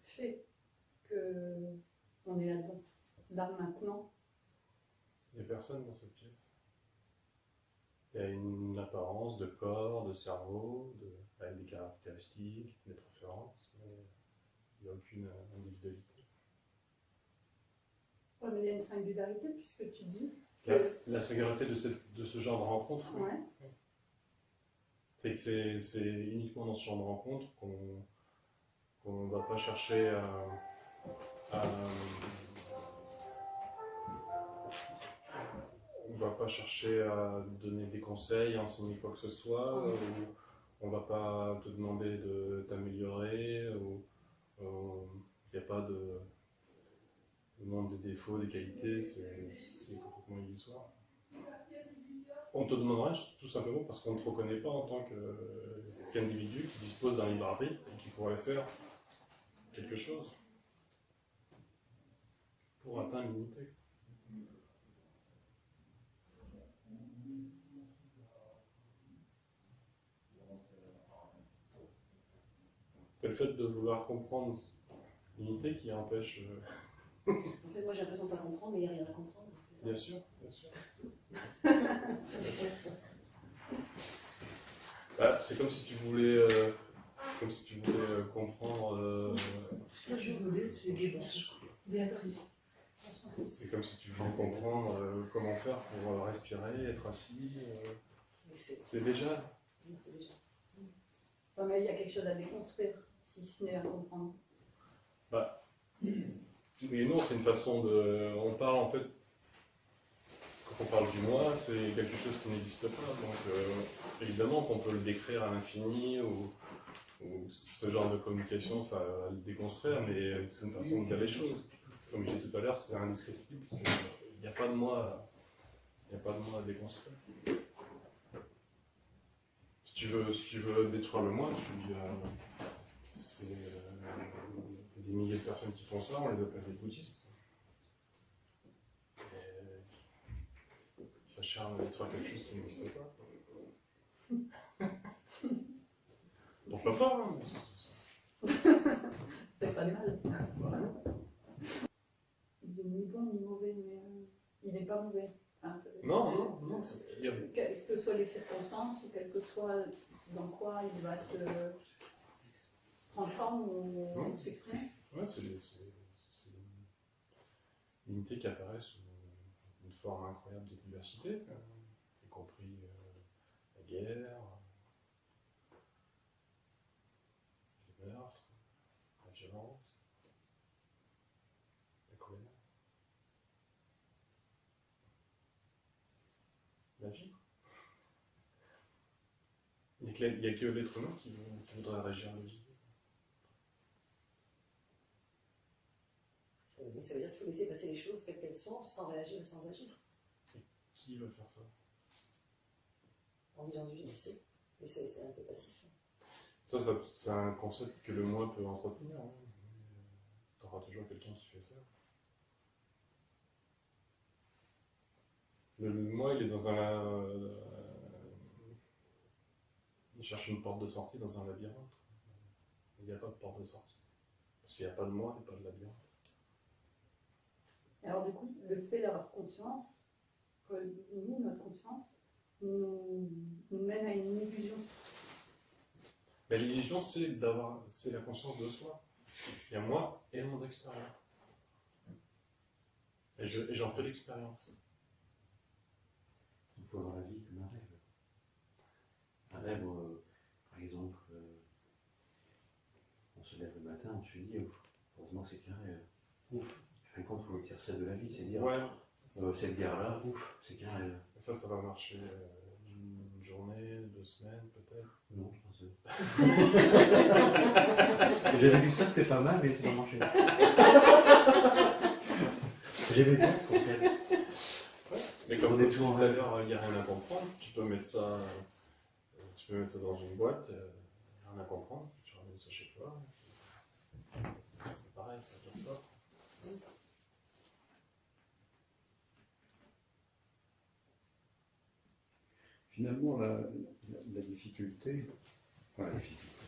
fait qu'on est là-dedans, là maintenant? Il n'y a personne dans cette pièce. Il y a une apparence de corps, de cerveau, avec des caractéristiques, des préférences, mais il n'y a aucune individualité. Ouais, mais il y a une singularité puisque tu dis que... La singularité de ce genre de rencontre, Ouais. c'est que c'est uniquement dans ce genre de rencontre qu'on ne va pas chercher on va pas chercher à donner des conseils, à enseigner quoi que ce soit, ou on va pas te demander de t'améliorer, ou il n'y a pas de monde des défauts, des qualités, c'est complètement illusoire. On te demanderait tout simplement parce qu'on ne te reconnaît pas en tant qu'individu qui dispose d'un libre arbitre et qui pourrait faire quelque chose pour atteindre l'unité. C'est le fait de vouloir comprendre l'unité qui empêche... En fait, moi j'ai l'impression de ne pas comprendre, mais il n'y a rien à comprendre. Bien sûr, bien sûr. C'est comme si tu voulais, comprendre... Je suis désolée, c'est Béatrice. C'est comme si tu voulais comprendre comment faire pour respirer, être assis. C'est déjà... C'est déjà. Enfin, mais il y a quelque chose à déconstruire, si ce n'est à comprendre. Oui et non, c'est une façon de... On parle en fait... Quand on parle du moi, c'est quelque chose qui n'existe pas. Donc évidemment qu'on peut le décrire à l'infini ou ce genre de communication, ça va le déconstruire, mais c'est une façon de dire les choses. Comme je disais tout à l'heure, c'est indescriptible, parce qu'il n'y a pas de moi, à déconstruire. Si tu veux détruire le moi, tu dis, c'est des milliers de personnes qui font ça, on les appelle des bouddhistes. Et ils s'acharnent à détruire quelque chose qui n'existe pas. Pourquoi pas, hein, C'est pas de mal. Il est ni bon ni mauvais, mais il n'est pas mauvais. Enfin, non. Quelles que soient les circonstances, ou quel que soit dans quoi il va se prendre forme ou s'exprimer. Ouais, c'est une unité qui apparaît sous une forme incroyable de diversité, y compris la guerre, les meurtres, la violence, la colère, la vie. Il n'y a que l'être humain qui voudrait régir la vie. Ça veut dire qu'il faut laisser passer les choses telles qu'elles sont, sans réagir et sans réagir. Qui va faire ça? En disant du laisser, mais c'est un peu passif. Ça, c'est un concept que le moi peut entretenir. Hein. Tu auras toujours quelqu'un qui fait ça. Le moi, il est dans il cherche une porte de sortie dans un labyrinthe. Il n'y a pas de porte de sortie. Parce qu'il n'y a pas de moi et pas de labyrinthe. Alors du coup, le fait d'avoir conscience, notre conscience, nous mène à une illusion. Mais l'illusion, c'est la conscience de soi. Il y a moi et le monde extérieur. Et j'en fais l'expérience. Il faut voir la vie comme un rêve. Un rêve, par exemple, on se lève le matin, on se dit, heureusement que c'est qu'un rêve. Ouf. Fin de compte, il faut tirer ça de la vie, c'est dire, Ouais. cette guerre-là, ouf, c'est qu'un rêve. Et ça va marcher une journée, 2 semaines, peut-être. Non, 3 heures. J'avais vu ça, c'était pas mal, mais ça va marcher. J'aimais bien ce concept. Mais comme on est tout à l'heure, il n'y a rien à comprendre, tu peux mettre ça dans une boîte, rien à comprendre, tu ramènes ça chez toi. C'est pareil, ça ne dure pas. Finalement, la difficulté, enfin la difficulté,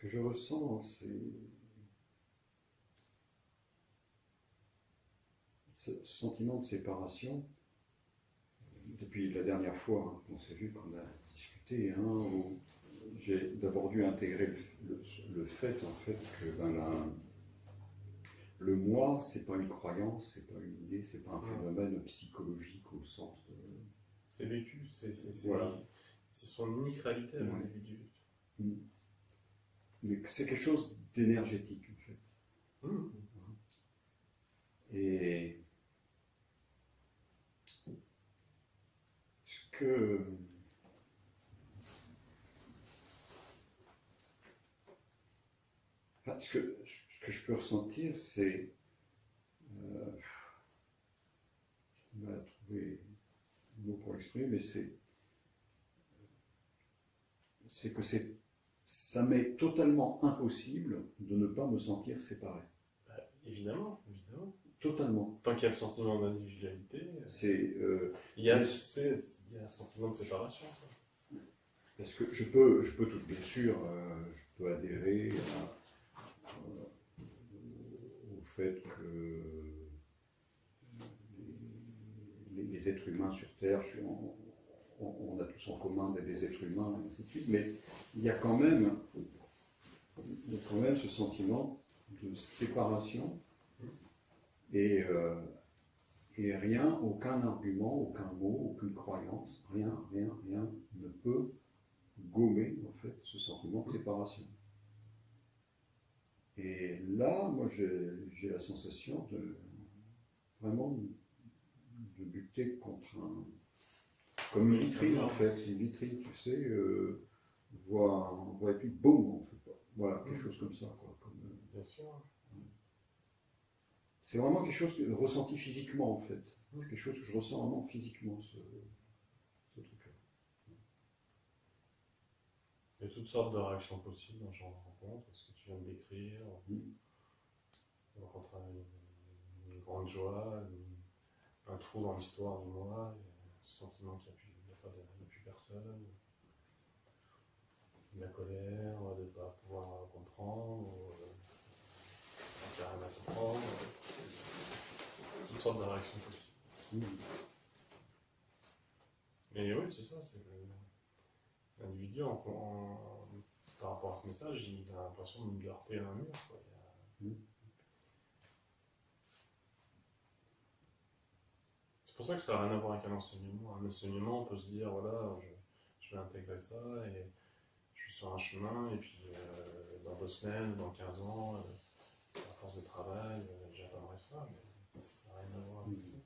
que je ressens, c'est ce sentiment de séparation. Depuis la dernière fois qu'on s'est vu, qu'on a discuté, où j'ai d'abord dû intégrer le fait, en fait, que le moi, c'est pas une croyance, c'est pas une idée, c'est pas un phénomène psychologique au sens de... C'est vécu, Voilà. C'est son unique réalité à Ouais. l'individu. Mais c'est quelque chose d'énergétique, en fait. Et ce que je peux ressentir, c'est je vais trouver le mot pour l'exprimer, mais c'est que ça m'est totalement impossible de ne pas me sentir séparé. Bah, évidemment. Totalement. Tant qu'il y a le sentiment d'individualité, il y a un sentiment de séparation. Quoi. Parce que je peux tout, bien sûr, je peux adhérer au fait que les êtres humains sur Terre, on a tous en commun des êtres humains, et ainsi de suite, mais il y a quand même ce sentiment de séparation et rien, aucun argument, aucun mot, aucune croyance, rien ne peut gommer en fait ce sentiment de séparation. Et là, moi j'ai la sensation de vraiment de lutter contre comme une vitrine en fait, une vitrine, tu sais, voit et puis boum, on fait pas. Voilà, quelque chose comme ça, quoi. Bien sûr. C'est vraiment quelque chose que ressenti physiquement en fait. C'est quelque chose que je ressens vraiment physiquement, ce truc-là. Il y a toutes sortes de réactions possibles dans ce genre de rencontre, ce que tu viens de décrire. On rencontre une grande joie, un trou dans l'histoire du moi, ce sentiment qu'il n'y a plus personne, la colère, de ne pas pouvoir comprendre, qu'il n'y a rien à comprendre, toutes sortes de réactions possibles. Mais oui, c'est ça, c'est l'individu, par rapport à ce message, il a l'impression de heurter un mur. Quoi. C'est pour ça que ça n'a rien à voir avec un enseignement. Un enseignement, on peut se dire, voilà, je vais intégrer ça, et je suis sur un chemin, et puis dans 2 semaines, dans 15 ans, à force de travail, j'atteindrai ça, mais ça n'a rien à voir avec ça.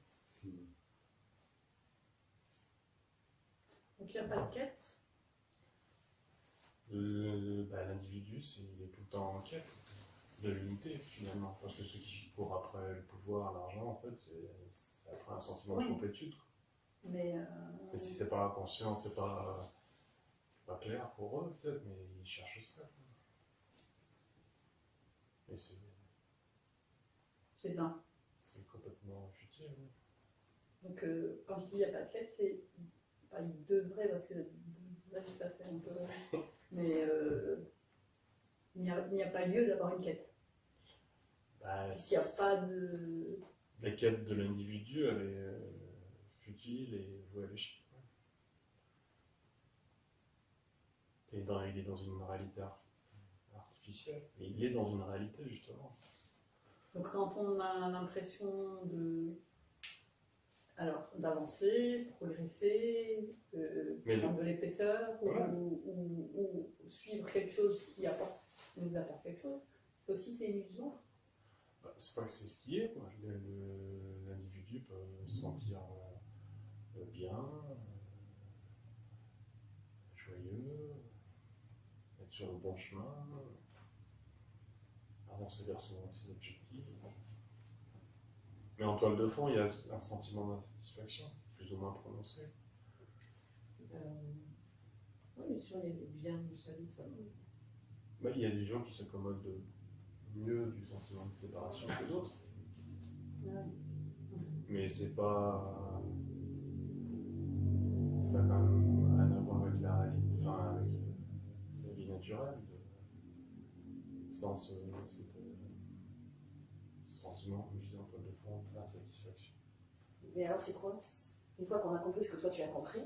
Donc il n'y a pas de quête. L'individu, il est tout le temps en quête de l'unité, finalement. Parce que ceux qui courent après le pouvoir, l'argent, en fait, c'est après un sentiment de complétude. Mais si c'est pas conscient, c'est pas clair pour eux, peut-être, mais ils cherchent ça. Et c'est bien. C'est complètement futile. Oui. Donc quand je dis il n'y a pas de quête, c'est pas il devrait, parce que là ça fait un peu. Mais il n'y a pas lieu d'avoir une quête. Puisqu'il n'y a pas de. La quête de l'individu, elle est futile et vouée à l'échec. Il est dans une réalité artificielle. Et il est dans une réalité, justement. Donc quand on a l'impression d'avancer, progresser, prendre de l'épaisseur, voilà. ou suivre quelque chose qui nous apporte quelque chose, ça aussi c'est illusoire. C'est pas que c'est ce qui est, quoi. L'individu peut se sentir bien, joyeux, être sur le bon chemin, avancer vers ses objectifs. Mais en toile de fond, il y a un sentiment d'insatisfaction, plus ou moins prononcé. Oui, mais si on est bien, vous savez ça. Il y a des gens qui s'accommodent mieux du sentiment de séparation que d'autres. Mais c'est pas. Ça n'a quand même rien à voir avec la réalité, avec la vie naturelle. sans sentiment, comme je disais, en toile de fond, d'insatisfaction. Mais alors, c'est quoi? Une fois qu'on a compris ce que toi tu as compris,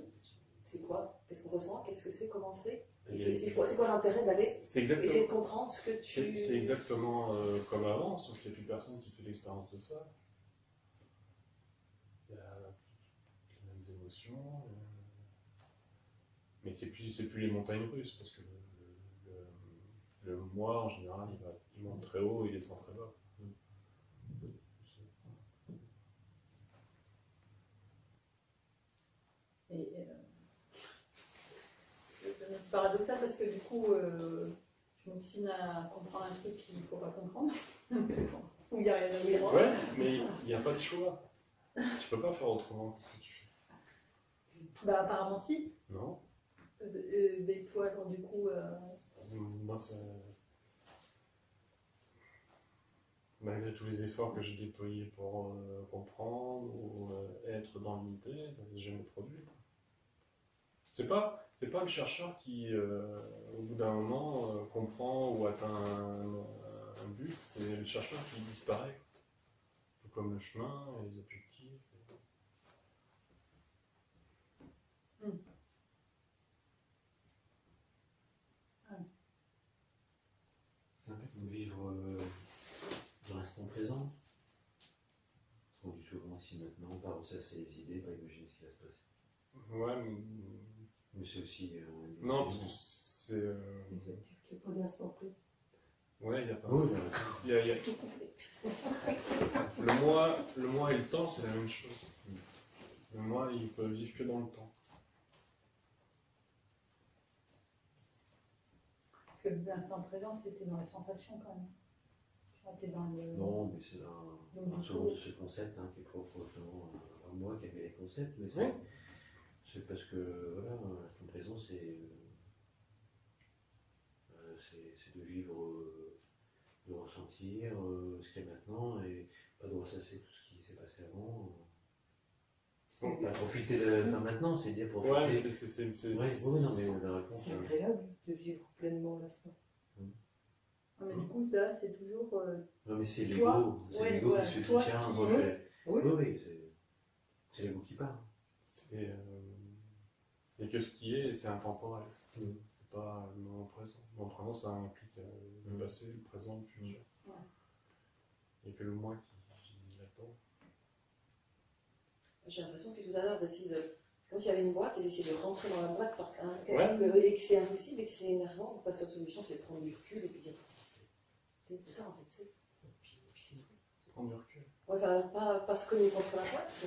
c'est quoi? Qu'est-ce qu'on ressent? Qu'est-ce que c'est? Comment c'est? C'est quoi l'intérêt d'aller essayer de comprendre ce que tu... C'est exactement comme avant, sauf qu'il n'y a plus personne qui fait l'expérience de ça. Il y a les mêmes émotions, mais c'est plus les montagnes russes, parce que le moi, en général, il monte très haut et il descend très bas. Et c'est paradoxal parce que du coup, je m'obstine à comprendre un truc qu'il ne faut pas comprendre. Où il n'y a rien à dire. Ouais, mais il n'y a pas de choix. Tu peux pas faire autrement que ce que tu fais. Bah apparemment si. Non. Mais toi, alors du coup... Moi, malgré tous les efforts que j'ai déployés pour comprendre ou être dans l'unité, ça ne s'est jamais produit. C'est pas le chercheur qui, au bout d'un moment, comprend ou atteint un but, c'est le chercheur qui disparaît. Comme le chemin et les objectifs. C'est un peu comme vivre dans l'instant présent. On dit souvent ici maintenant, pas ressasser les idées, pas imaginer ce qui va se passer. Ouais, mais c'est aussi... non, parce que c'est... Il n'y a pas d'instant présent. Ouais, il n'y a pas... Oui, il y a... Tout complet. Le moi et le temps, c'est la même chose. Le moi, il peut vivre que dans le temps. Parce que l'instant présent, c'était dans les sensations quand même. T'es dans le... Non, mais c'est un second de ce concept qui est propre à moi qui avait les concepts, mais c'est parce que voilà, l'instant présent, c'est de vivre, de ressentir ce qu'il y a maintenant et pas de ressasser tout ce qui s'est passé avant. Profiter de maintenant, c'est dire profiter. Ouais, c'est... Oui, non, mais la réponse... C'est agréable de vivre pleinement l'instant. Ah, mais du coup, ça, c'est toujours... Non, mais c'est toi, l'ego. C'est l'ego qui se toi tient. qui- Moi, Oui. c'est l'ego qui parle. Et que ce qui est, c'est intemporel. C'est pas le moment présent. Le moment présent, ça implique le passé, le présent, le futur. Ouais. Et que le moi qui l'attend. J'ai l'impression que tout à l'heure, d'essayer de... Comme s'il y avait une boîte et d'essayer de rentrer dans la boîte Ouais. et que c'est impossible et que c'est énervant. La seule solution, c'est de prendre du recul et puis dire c'est ça en fait, c'est. Puis c'est tout. C'est prendre du recul. Ouais, pas se cogner contre la boîte. Je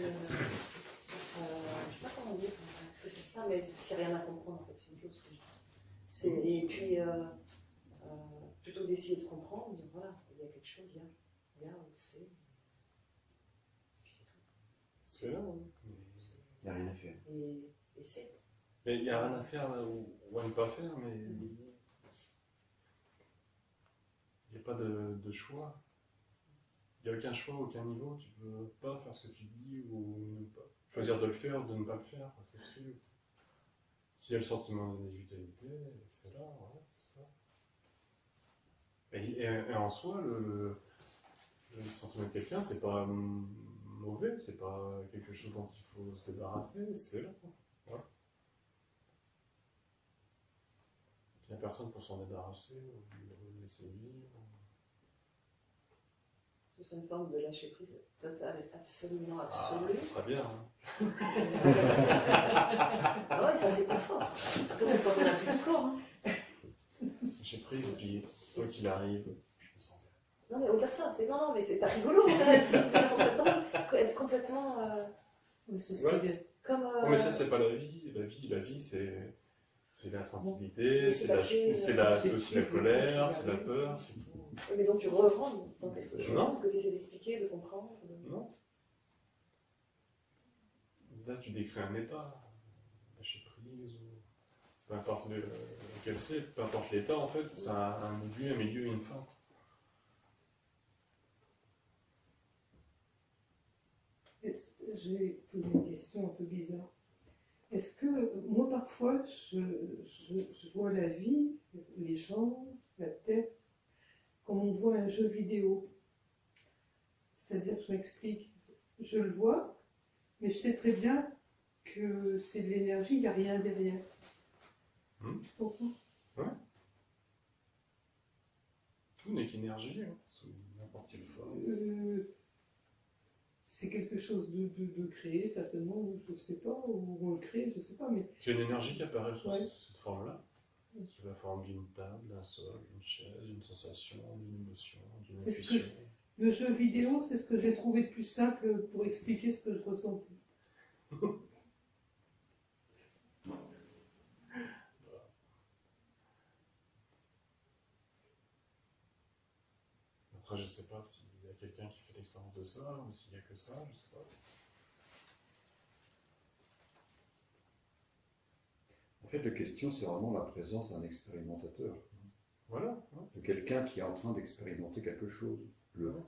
sais pas comment dire. Est-ce que c'est ça? Mais c'est rien à comprendre en fait, c'est une chose que je dis. Et puis, plutôt d'essayer de comprendre, dire voilà, il y a quelque chose, il y a, c'est. Puis c'est tout. C'est là, hein. Il n'y a rien à faire. Et c'est. Mais il n'y a rien à faire là, ou à ne pas faire, mais il n'y a pas de choix. Il n'y a aucun choix, aucun niveau. Tu ne peux pas faire ce que tu dis ou ne pas. Choisir de le faire ou de ne pas le faire, c'est sûr. S'il y a le sentiment d'individualité, c'est là, voilà, c'est ça. Et en soi, le sentiment de quelqu'un, c'est pas mauvais, c'est pas quelque chose dont il faut se débarrasser, c'est là. Voilà. Il n'y a personne pour s'en débarrasser, ou le laisser vivre. C'est une forme de lâcher prise totale, absolument Ah, absolue. ça sera bien. Hein. Ah ouais, ça c'est pas fort. Surtout quand on n'a plus de corps. Hein. J'ai pris, et puis, quoi qu'il arrive, je me sens bien. Non, mais au-delà de ça, non, mais c'est pas rigolo en fait. C'est être complètement. Ouais. Comme. Non, mais ça, c'est pas la vie. La vie, c'est la tranquillité, Mais c'est aussi la colère, c'est la peur, c'est tout. Mais donc tu reprends dans quelque chose Non. que tu essaies d'expliquer, de comprendre. Non. Là, tu décris un état, lâcher prise, ou peu importe lequel c'est, peu importe l'état, en fait, ça a un début, un milieu et une fin. J'ai posé une question un peu bizarre. Est-ce que moi parfois je vois la vie, les gens, la terre comme on voit un jeu vidéo. C'est-à-dire, je m'explique, je le vois, mais je sais très bien que c'est de l'énergie, il n'y a rien derrière. Tu comprends? Tout n'est qu'énergie, hein, sous n'importe quelle forme. C'est quelque chose de créé, certainement, ou je ne sais pas, ou on le crée, je ne sais pas, mais C'est une énergie qui apparaît sous Ouais. cette forme-là, sous la forme d'une table, d'un sol, d'une chaise, d'une sensation, d'une émotion, d'une C'est ce que intuition. le jeu vidéo, c'est ce que j'ai trouvé de plus simple pour expliquer ce que je ressentais. Après, je ne sais pas s'il y a quelqu'un qui fait l'expérience de ça, ou s'il n'y a que ça, je ne sais pas. En fait, la question, c'est vraiment la présence d'un expérimentateur, Voilà. Ouais. de quelqu'un qui est en train d'expérimenter quelque chose.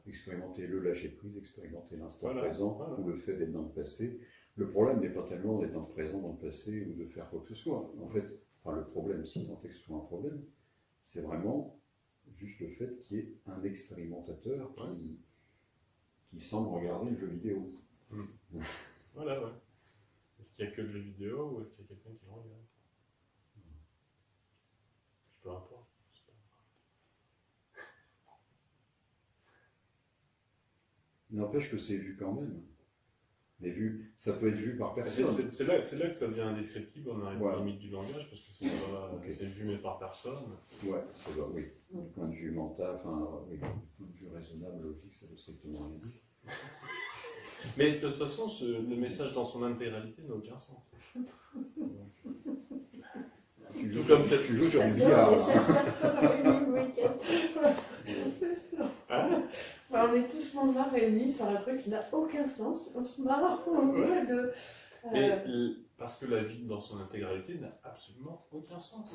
Expérimenter le lâcher-prise, expérimenter l'instant Voilà, présent, voilà. ou le fait d'être dans le passé. Le problème n'est pas tellement d'être dans le présent, dans le passé, ou de faire quoi que ce soit. En fait, le problème, si tant est que ce soit un problème, c'est vraiment juste le fait qu'il y ait un expérimentateur qui semble regarder le jeu vidéo. Voilà, ouais. Est-ce qu'il n'y a que le jeu vidéo, ou est-ce qu'il y a quelqu'un qui le regarde? Peu importe. N'empêche que c'est vu quand même. Mais vu, ça peut être vu par personne. C'est là que ça devient indescriptible, on arrive à la Voilà. limite du langage, parce que c'est pas- Ok. c'est vu mais par personne. Ouais, ça doit, oui. Du point de vue mental, oui, du point de vue raisonnable, logique, ça veut strictement rien dire. Mais de toute façon, le message dans son intégralité n'a aucun sens. Tu joues, comme cette- tu joues sur du Et billard. cette personne réunie le week-end. C'est ça. Hein? On est tous là réunis sur un truc qui n'a aucun sens. On se marre, on essaie de. Et parce que la vie dans son intégralité n'a absolument aucun sens.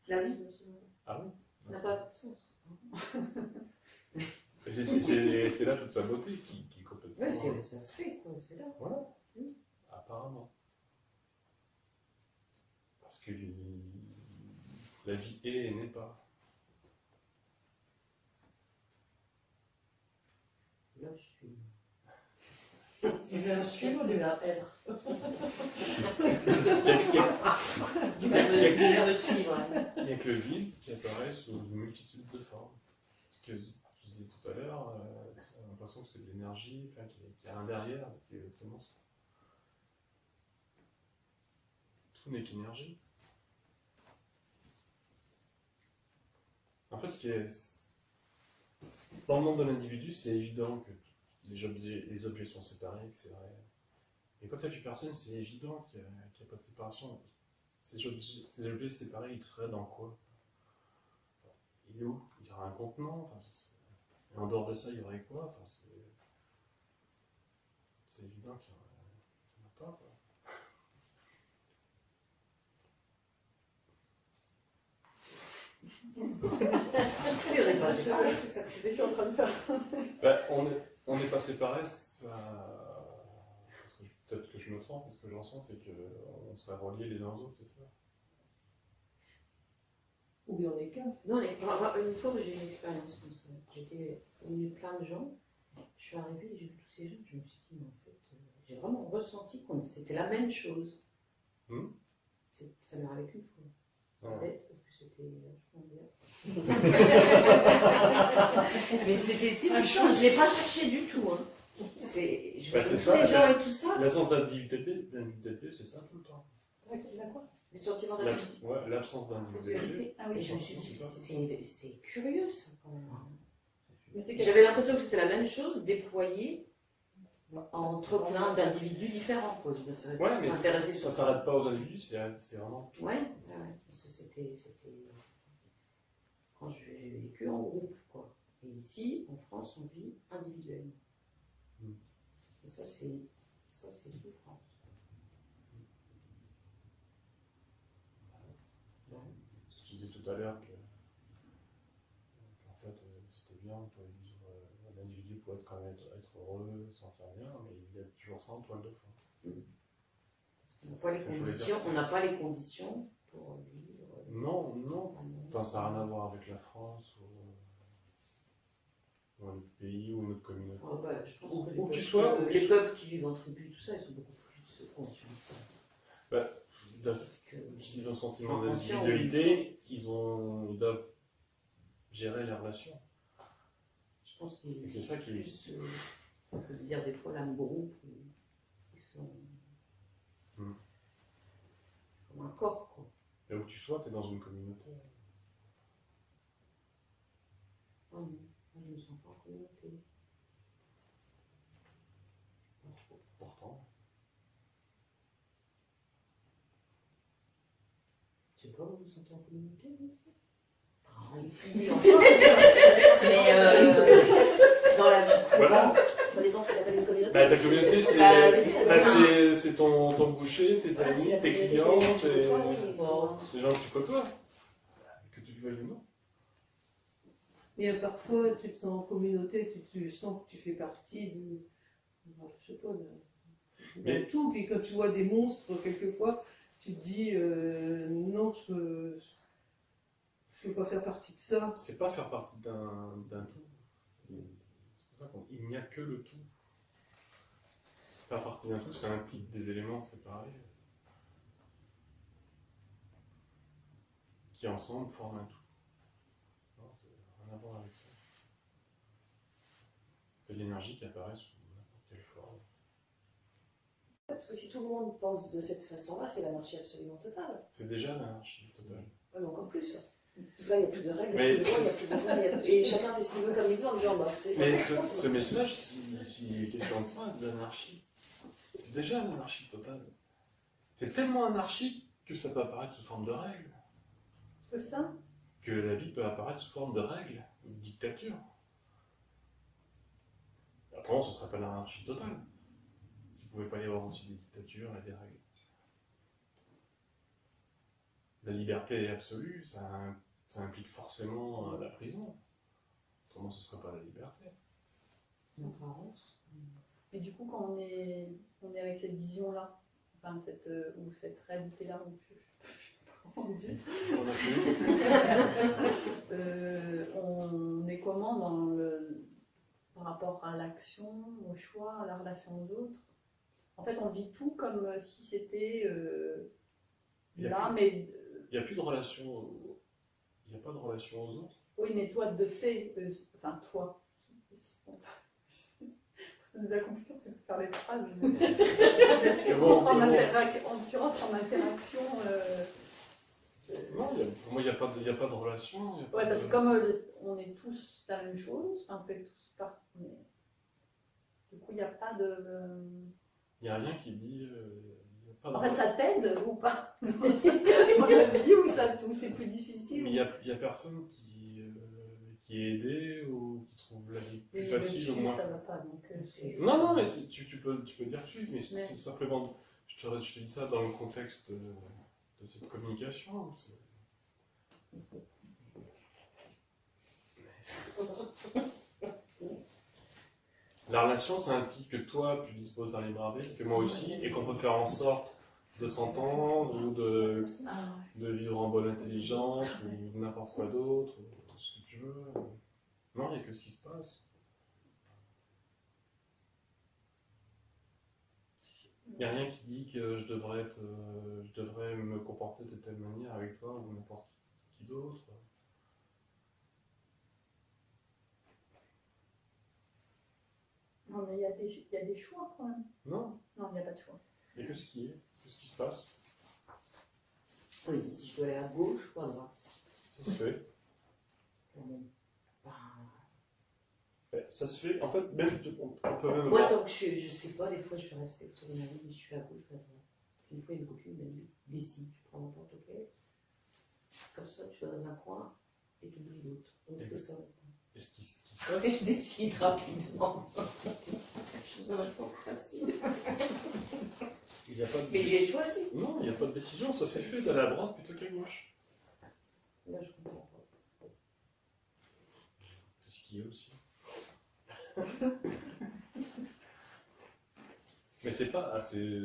La vie Ah oui. n'a pas de sens. Et c'est là toute sa beauté qui est complètement. Oui, ça se fait, quoi, c'est là. Voilà. Apparemment. Parce que la vie est et n'est pas. Là, je suis. Du verbe suivre ou du verbe être? Du verbe suivre. Il n'y a que le vide qui apparaît sous une multitude de formes. Ce que je disais tout à l'heure, on a l'impression que c'est de l'énergie, enfin, qu'il y a un derrière, c'est exactement ça. Tout n'est qu'énergie. En fait, dans le monde de l'individu, c'est évident que les objets sont séparés, que c'est vrai. Et quand il n'y a plus personne, c'est évident qu'il n'y a pas de séparation. Ces objets séparés, ils seraient dans quoi? Il est où? Il y aura un contenant. Et en dehors de ça, il y aurait quoi? C'est évident qu'il n'y en a pas. Quoi. Il y aurait pas séparé, c'est ça que tu es en train de faire. On n'est pas séparés, peut-être que je me trompe, mais ce que j'en sens, c'est qu'on serait reliés les uns aux autres, c'est ça? Ou bien on est qu'un. Non, une fois, j'ai eu une expérience comme ça. J'étais au milieu de plein de gens. Je suis arrivée, j'ai vu tous ces gens, je me suis dit, mais en fait, j'ai vraiment ressenti que c'était la même chose. Ça m'est arrivé qu'une fois. Ouais. Bête, parce que c'était vachement bien. Mais c'était si puissant, je ne l'ai pas cherché du tout. Hein. Je Bah, c'est tous ça, les gens et tout ça. L'absence d'individualité, c'est ça tout le temps. La quoi? Les sentiments d'individualité. Ouais, l'absence d'individualité. Ah Et oui, je me suis dit, c'est ça. c'est curieux ça quand même. mais c'est J'avais l'impression que c'était la même chose déployée entre plein d'individus différents. Quoi. Je me serais Ouais, mais intéressée ça sur ne ça. s'arrête pas aux individus, c'est vraiment tout. Ouais. C'était quand j'ai vécu en groupe, quoi. Et ici, en France, on vit individuellement. Et ça, c'est souffrance. Je disais tout à l'heure qu'en fait, c'était bien, on pouvait vivre, l'individu pouvait quand même être heureux, se sentir bien, mais il y a toujours ça en toile de fond. On n'a pas les conditions pour vivre. Non, Enfin, ça n'a rien à voir avec la France ou un autre pays ou une autre communauté. Ah bah, je pense que Où que tu les sois, peuples, les peuples qui vivent en tribu, tout ça, ils sont beaucoup plus conscients de ça. Parce que S'ils ont le sentiment Enfin, conscients, d'individualité, ils doivent gérer les relations. je pense qu'ils Et c'est ça qui est... plus, on peut dire des fois l'âme groupe, ils sont Mm. c'est comme un corps, quoi. Et où que tu sois, tu es dans une communauté. Ah non, moi, je me sens pas en communauté. Pourtant. Je sais pas, vous vous sentez en communauté, vous aussi? Ah, ici, en France, mais dans la vie Voilà. courante, ça dépend ce que tu appelles une communauté. Bah, ta communauté, c'est ton boucher, tes Voilà, si amis, la tes communauté, clients, c'est les gens que tu côtoies, oui, les bon. gens que tu côtoies. Que tu le veuilles ou non. Et parfois, tu te sens en communauté, tu sens que tu fais partie je sais pas, Mais- d'un tout. Puis quand tu vois des monstres, quelquefois, tu te dis, non, je peux pas faire partie de ça. C'est pas faire partie d'un tout. C'est pour ça qu'il n'y a que le tout. Faire partie d'un tout, ça implique des éléments séparés qui ensemble forment un tout. Non, ça n'a rien à voir avec ça. C'est de l'énergie qui apparaît sous n'importe quelle forme. Parce que si tout le monde pense de cette façon-là, c'est l'anarchie absolument totale. C'est déjà l'anarchie totale. Ouais, mais encore plus. Parce que là, il n'y a plus de règles, Mais- il n'y a plus de lois, il n'y a plus de règles, et chacun fait ce qu'il veut comme il veut en disant, bah, c'est... Mais ce message, s'il est question de ça, de l'anarchie, c'est déjà l'anarchie totale. C'est tellement anarchique que ça peut apparaître sous forme de règles. Que ça? Que la vie peut apparaître sous forme de règles, ou de dictature. Autrement, ce ne serait pas l'anarchie totale. S'il ne pouvait pas y avoir aussi des dictatures et des règles. La liberté absolue, ça implique forcément la prison. Autrement, ce ne serait pas la liberté. En apparence. Mais du coup, quand on est avec cette vision-là, enfin ou cette réalité-là, ou je sais pas comment dire, On a fait- on est comment par rapport à l'action, au choix, à la relation aux autres. En fait, on vit tout comme si c'était Il y a là, plus- mais Il n'y a plus de relation. Il n'y a pas de relation aux autres. oui, mais toi, de fait, enfin toi, c'est de la confusion, c'est de faire les phrases. C'est bon, En c'est bon. tu rentres en interaction. Non, pour moi, il n'y a pas de relation. Il y a pas Ouais, parce de- que comme on est tous la même chose, enfin, on fait tous pas. Mais... Du coup, il n'y a pas de. Il n'y a rien qui dit. Il y a pas de- En fait, ça t'aide ou pas dans la vie ou c'est plus difficile? Mais il y a personne qui est aidé ou qui trouve la vie plus Oui, facile le ou moins. ça va pas. Donc, Non, non, mais tu peux dire tu, mais Ouais. c'est simplement. Je te dis ça dans le contexte de cette communication. La relation, ça implique que toi, tu disposes d'un libre arbitre, que moi aussi, et qu'on peut faire en sorte de s'entendre ou de vivre en bonne intelligence ou n'importe quoi d'autre, ou ce que tu veux. Non, il n'y a que ce qui se passe. Il n'y a rien qui dit que je devrais me comporter de telle manière avec toi ou n'importe qui d'autre. Non, mais il y a des choix quand même. Non, Non, il n'y a pas de choix. il n'y a que ce qui est, que ce qui se passe. Oui, si je dois aller à gauche ou à droite. Ça se fait. Bah, Ça se fait, en fait, même, on peut même moi, voir. tant que je sais pas, des fois, je suis restée autour de ma vie, je suis à gauche ou à droite. Une fois, une copine m'a dit, décide, tu prends n'importe lequel. Comme ça, tu vas dans un coin et tu oublies l'autre. Donc, je fais ça maintenant. Et ce qui se Et passe, je décide rapidement. Je trouve ça vachement plus facile. il n'y a pas de... Mais j'ai choisi. Non, il n'y a pas de décision, ça s'est fait d'aller à droite plutôt qu'à gauche. Là, je comprends pas. C'est ce qui est aussi. Mais c'est pas assez...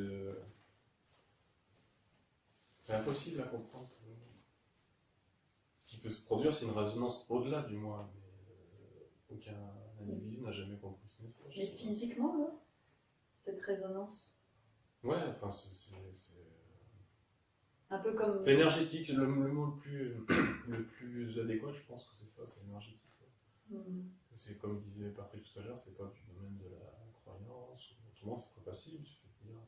c'est impossible à comprendre. Ce qui peut se produire, c'est une résonance au-delà du moi. Mais aucun individu n'a jamais compris ce message. Mais physiquement, là, cette résonance, Ouais, enfin, c'est un peu comme... c'est énergétique. Le mot le plus adéquat, je pense que c'est ça, c'est énergétique. Hmm. C'est comme disait Patrick tout à l'heure, c'est pas du domaine de la croyance. Autrement, c'est très facile. Il suffit de dire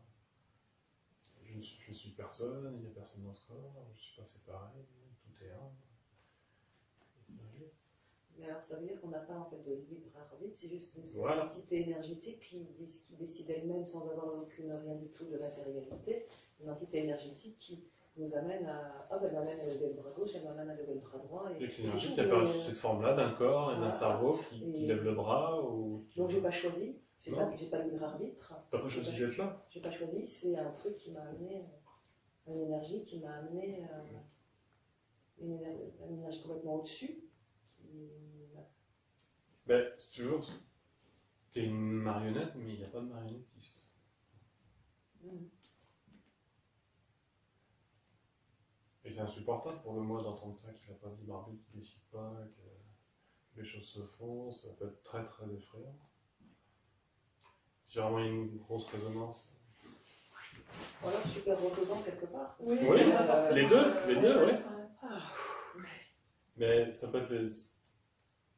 je suis personne, il n'y a personne dans ce corps, je suis pas séparé, tout est un. Et c'est réglé. Mais alors ça veut dire qu'on n'a pas en fait de libre arbitre, c'est juste une Voilà. entité énergétique qui décide elle-même sans avoir aucune rien du tout de matérialité, une entité énergétique qui nous amène à elle m'amène à lever le bras gauche, elle m'amène à lever le bras droit. Avec c'est l'énergie tout, qui apparaît sous cette forme-là d'un corps et d'un Voilà. cerveau qui Et- lève le bras ou. Donc j'ai pas choisi, Non. j'ai pas de libre arbitre. T'as pas choisi d'être là? J'ai pas choisi, c'est un truc qui m'a amené, une énergie qui m'a amené une énergie complètement au-dessus. Ben, si tu veux, t'es une marionnette, mais il n'y a pas de marionnettiste. Et c'est insupportable pour le moi d'entendre ça, qu'il n'a pas de libre arbitre, qu'il ne décide pas, que les choses se font, ça peut être très très effrayant. Si vraiment il y a une grosse résonance. Voilà, super reposant quelque part. parce Oui, que, Oui, pas forcément, les deux, ouais. Ah, Mais ça peut être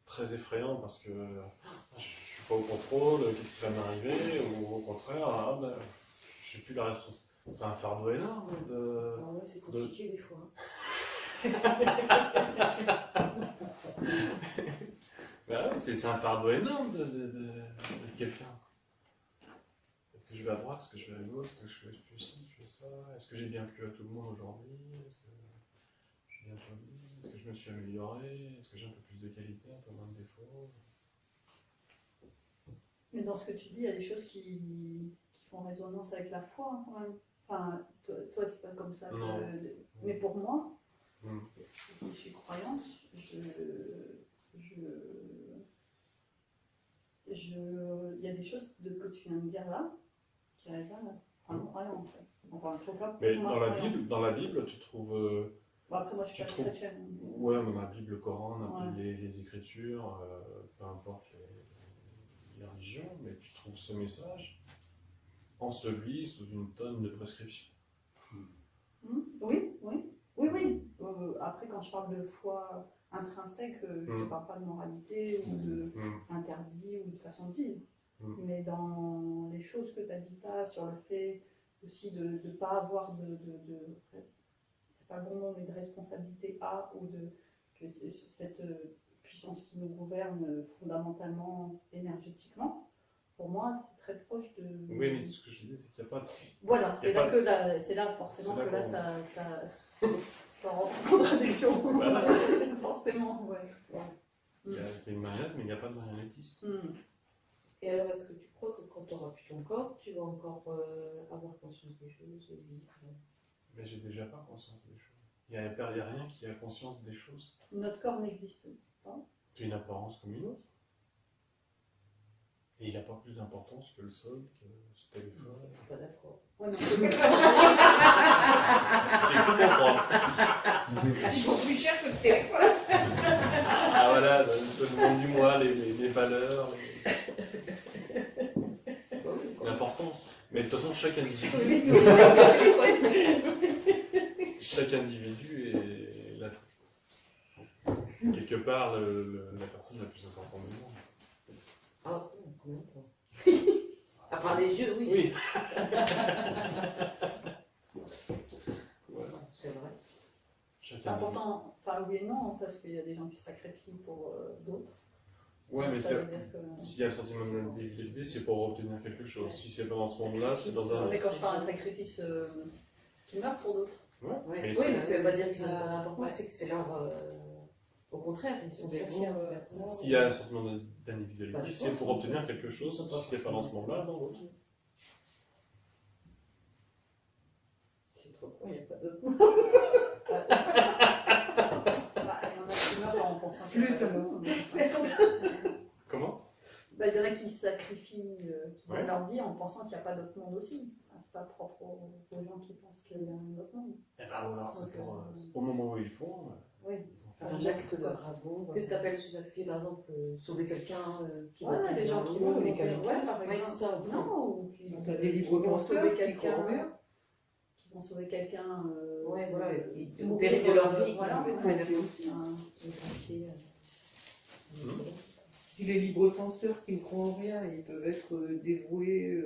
très effrayant parce que je ne suis pas au contrôle, qu'est-ce qui va m'arriver, ou au contraire, ah, ben, je n'ai plus la responsabilité. C'est un fardeau énorme de. ah ouais, c'est compliqué des fois. Ben ouais, c'est un fardeau énorme de quelqu'un. Est-ce que je vais à droite, est-ce que je vais à gauche, est-ce que je fais ci, je fais ça, est-ce que j'ai bien plu à tout le monde aujourd'hui, est-ce que je suis bien poli, est-ce que je me suis amélioré, est-ce que j'ai un peu plus de qualité, un peu moins de défauts. Mais dans ce que tu dis, il y a des choses qui font résonance avec la foi, hein, quand même. Enfin, toi c'est pas comme ça. Non. Mais pour moi, Mm. je suis croyante, il y a des choses que tu viens de dire là qui résonnent en me croyant en fait. Enfin, je trouve pas Mais pour ma croyance. dans la Bible, tu trouves. Bon, après, moi je suis tu pas trouves- chrétienne. Ouais, mais dans la Bible, le Coran, Ouais. les Écritures, peu importe les religions, mais tu trouves ce message enseveli sous une tonne de prescriptions. Oui, oui. Oui, oui. Après, quand je parle de foi intrinsèque, je ne parle pas de moralité ou de interdit ou de façon de vivre. Mais dans les choses que tu as dites là, sur le fait aussi de ne pas avoir c'est pas le bon mot, mais de responsabilité ou que cette puissance qui nous gouverne fondamentalement énergétiquement, pour moi, c'est très proche de... Oui, mais ce que je disais, c'est qu'il n'y a pas de... Voilà, Il y a c'est là forcément c'est là que là, qu'on- ça rentre en contradiction. Voilà. Forcément, ouais. Il y a une marionnette, mais il n'y a pas de marionnettiste. Et alors, est-ce que tu crois que quand tu auras plus ton corps, tu vas encore avoir conscience des choses, de vie? Mais j'ai déjà pas conscience des choses. Il n'y a rien qui a conscience des choses. Notre corps n'existe pas. C'est une apparence comme une autre. Et il n'a pas plus d'importance que le sol, que ce téléphone. Je suis pas d'accord. Ouais, non. J'ai cru comprendre. Vachement plus cher que le téléphone. Ah voilà, ça demande du moi, les valeurs, l'importance. Mais de toute façon, chaque individu est là. Quelque part la personne la plus importante du monde. Ah, combien de temps? À part les yeux, oui. Oui. Voilà. C'est vrai. Chaque C'est important, enfin oui et non, parce qu'il y a des gens qui se sacrifient pour d'autres. Ouais, mais Ça veut dire que... s'il y a le sentiment d'individualité, c'est pour obtenir quelque chose. Si c'est pas dans ce monde-là, c'est dans un Mais autre. quand je parle d'un sacrifice qui meurt pour d'autres. Ouais. Ouais. Mais Oui, c'est- mais ça veut pas dire qu'ils n'ont pas d'importance, Ouais. c'est que c'est leur. Au contraire, ils sont très fiers de faire ça. S'il y a un sentiment Bah, d'individualité, je c'est pense pour que- obtenir quelque chose. Ils sont Si pas c'est pas dans ce monde-là, dans l'autre. C'est trop con, il n'y a pas de. Bah, il y en a qui meurent en pensant qu'il y a Flûte, pas alors. d'autre. Comment? Bah, il y en a qui sacrifient, qui Ouais. donnent leur vie en pensant qu'il n'y a pas d'autre monde aussi. Enfin, c'est pas propre aux gens qui pensent qu'il y a un autre monde. Et ben alors, c'est Donc, pour, au moment où ils le font, Oui, ils ont fait. un geste de bravo. Qu'est-ce que tu appelles sous-appuyer, par exemple, sauver quelqu'un qui va Ouais, les gens qui vont les mourir, kamikazes, par ouais, exemple. c'est ça. Non, ou qui T'as des libres qui vont penseurs sauver qui quelqu'un. croient en rien. Qui vont sauver quelqu'un. Ouais, voilà, et au mourir péril de leur vie, voilà, qui ouais, prennent puis aussi. les pompiers. Puis les libres penseurs qui ne croient en rien, ils peuvent être dévoués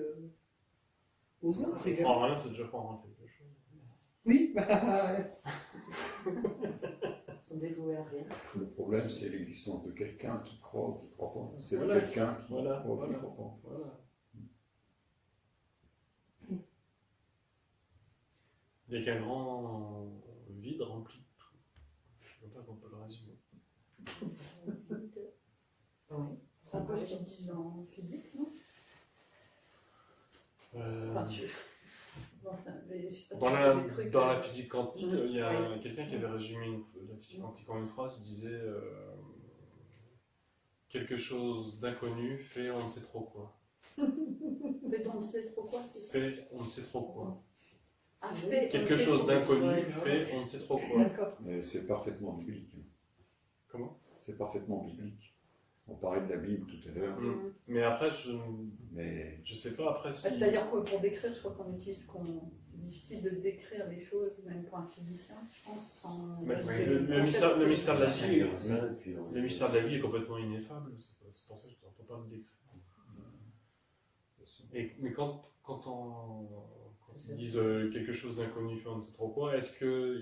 aux autres Je également. crois rien, c'est déjà croire en quelque chose. Oui, bah, Ils sont dévoués à rien. Le problème, c'est l'existence de quelqu'un qui croit ou qui ne croit pas. C'est Voilà. quelqu'un qui Voilà, croit ou qui ne voilà. croit pas. Voilà. Il n'y a qu'un grand vide rempli de tout. C'est comme ça qu'on peut le résumer. Oui. C'est un peu ce qu'ils disent en physique, non? Enfin, bon, Dans la physique quantique, il y a Oui. quelqu'un qui avait résumé la physique quantique en une phrase, il disait quelque chose d'inconnu fait on ne sait trop quoi. Mais on ne sait trop quoi. Fait on ne sait trop quoi. Ah, fait, Quelque on sait chose trop. d'inconnu Ouais, fait on ne sait trop quoi. D'accord. Mais c'est parfaitement biblique. Comment? C'est parfaitement biblique. On parlait de la Bible tout à l'heure, Mais après, je mais sais pas après si. C'est-à-dire que pour décrire, je crois qu'on utilise c'est difficile de décrire les choses, même pour un physicien, je pense, sans. Mais rajouter le des mystère de la concepts. vie, le le mystère de la vie est complètement ineffable. C'est pour ça que je ne peux pas le décrire. Mais quand ils disent quelque chose d'inconnu fait on ne sait trop quoi, est-ce que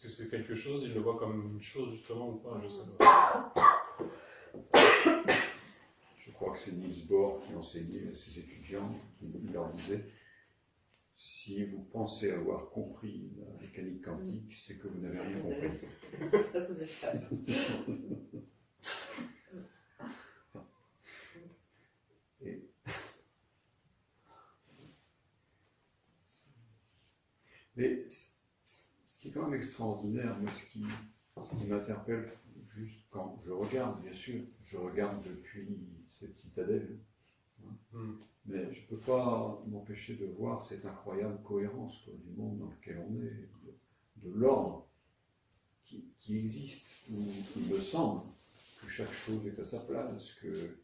c'est quelque chose, ils le voient comme une chose justement ou pas? Je sais pas. je crois que c'est Niels Bohr qui enseignait à ses étudiants, qui leur disait si vous pensez avoir compris la mécanique quantique, c'est que vous n'avez rien compris. Ça vous échappe. Mais ce qui est quand même extraordinaire, moi, ce qui m'interpelle juste quand je regarde, bien sûr, je regarde depuis cette citadelle, mais je ne peux pas m'empêcher de voir cette incroyable cohérence quoi, du monde dans lequel on est, de l'ordre qui existe, où il me semble que chaque chose est à sa place, que,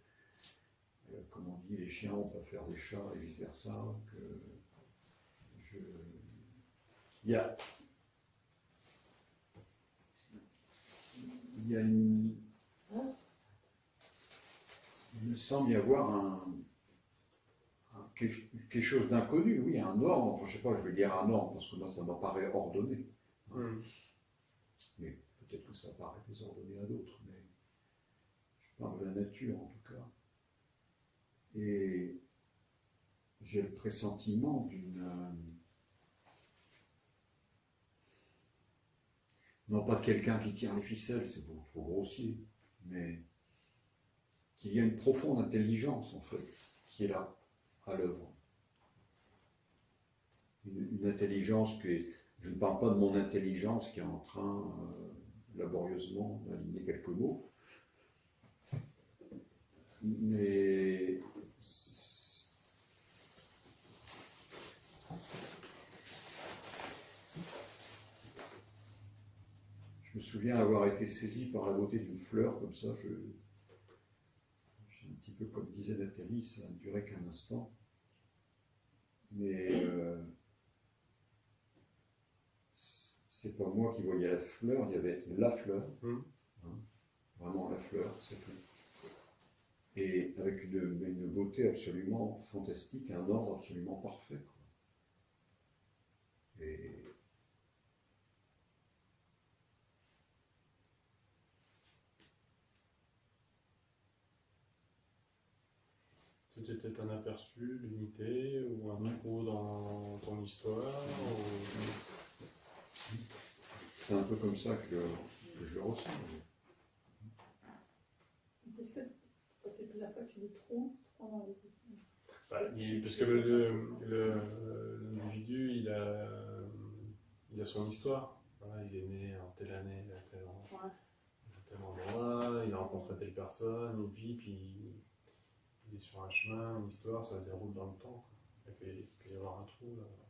comme on dit, les chiens n'ont pas faire des chats et vice-versa, que il me semble y avoir quelque chose d'inconnu, oui, un ordre, je ne sais pas, je vais dire un ordre, parce que moi ça m'apparaît ordonné. Mais peut-être que ça paraît désordonné à d'autres, mais je parle de la nature en tout cas. Et j'ai le pressentiment non pas de quelqu'un qui tire les ficelles, c'est beaucoup trop grossier, mais qu'il y a une profonde intelligence, en fait, qui est là, à l'œuvre. Une intelligence que, je ne parle pas de mon intelligence qui est en train, laborieusement, d'aligner quelques mots, mais je me souviens avoir été saisi par la beauté d'une fleur, comme ça, j'ai un petit peu comme disait Nathalie, ça n'a duré qu'un instant. Mais c'est pas moi qui voyais la fleur, il y avait la fleur, vraiment la fleur, c'est tout. Et avec une beauté absolument fantastique, un ordre absolument parfait. Quoi. Et c'était peut-être un aperçu, l'unité, ou un trou dans ton histoire. c'est un peu comme ça que je le ressens. Est-ce que peut-être la fois que tu dis trop dans les Parce que l'individu, il a son histoire. Voilà, il est né en telle année, à tel endroit, il a rencontré telle personne, il vit, puis il est sur un chemin, une histoire, ça se déroule dans le temps. Il peut y avoir un trou là.